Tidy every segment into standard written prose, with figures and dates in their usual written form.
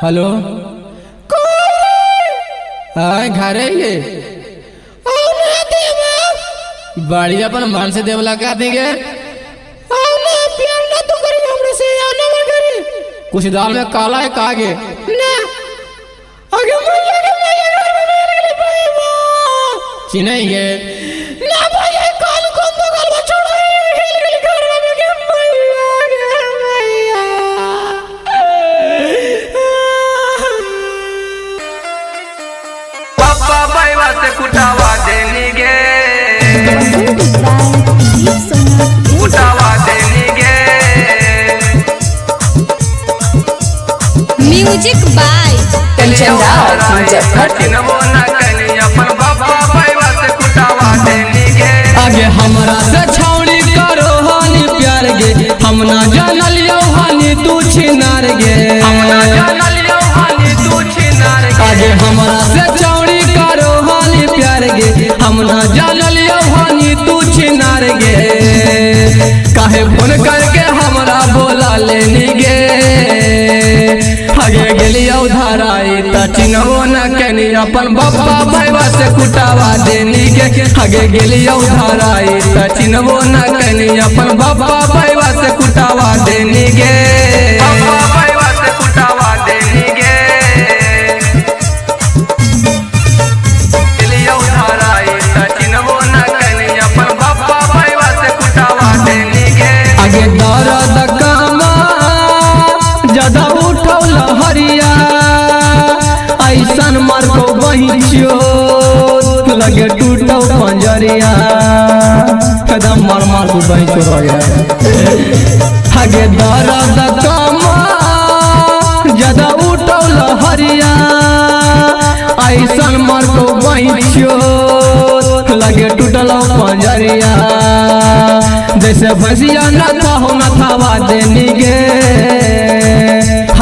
Hello घरे ये बाड़ी अपन मन से देवला का देंगे कुछ दाल में काला है कागे चिन्हेंगे कुटावा देनी गे कुटावा देनी गे म्यूजिक बाय कंचन राज मुजफ्फरपुर अपन बाबा बाईवा से कुटावा देनी गे आगे हमरा से छावनी करो हानि प्यार गे हम ना जानलियो हानि तू छिनार गे हम ना जानलियो हानि तू छिनार गे आगे हमरा से छावनी करो हानि प्यार गे हम ना जानलियो हानि तू छिनार गे काहे फोन करके हमरा बोला लेनी गे आगे गेलियो धराई त चिन्हबो न केनी अपन बाबा भाईवा से कुटावा देनी गे आगे गेलियो धराई त चिन्हबो न केनी अपन बाबा भाईवा से कुटावा देनी गे बाबा बाईवा से कुटावा देनी गे गेलियो धराई त चिन्हबो न केनी अपन बाबा बाईवा से कुटावा देनी गे आगे दर्द कामा ज्यादा उठौ लहरिया ऐसन मार को बहिचियो लगे टूटौ पंजरिया एकदम मार मार को बहिचो रह गया आगे दर्द कामा ज्यादा उठौ लहरिया ऐसन मार को बहिचियो लगे टूटल पंजरिया जैसे भसिया न था हो न थावा देनी गे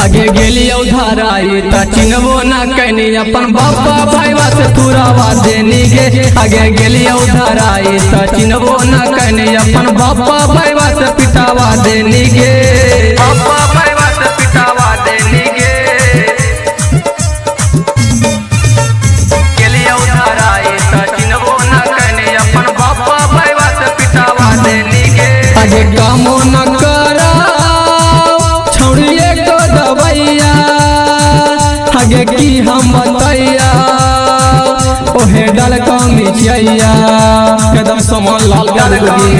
आगे गेलियो धराई त चिन्हबो न कैनी अपन बाबा भाईवा से तुरावा देनी गे आगे गेलियो धराई त चिन्हबो न कैनी अपन बाबा भाईवा से पिटावा देनी गे बाबा बाईवा से पिटावा देनी गे गेलियो धराई त चिन्हबो न कैनी अपन बाबा बाईवा से पिटावा देनी गे आगे कामो न करा छोड़िए को दवैया आगे की हम बताइया ओहे डाल कमी चाहिया एकदम सामान लाल प्यार लगी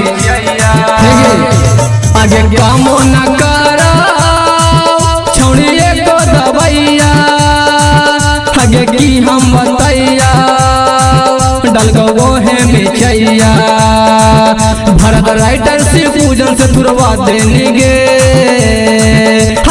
आगे कामो न करा छोड़िए को दवैया आगे की हम बताइया डाल को वो है मिचैया भरत राइटर से पूजन से तुरवा देनी गे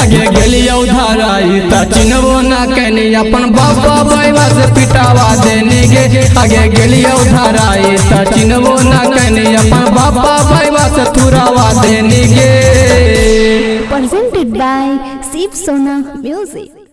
आगे गेलियो धराई त चिन्हबो न कैनी अपन बाबा भाईवा से पिटावा देनी गे आगे गेलियो धराई त चिन्हबो न कैनी अपन बाबा भाईवा से तुरवा देनी गे presented by Shiv Sona Music.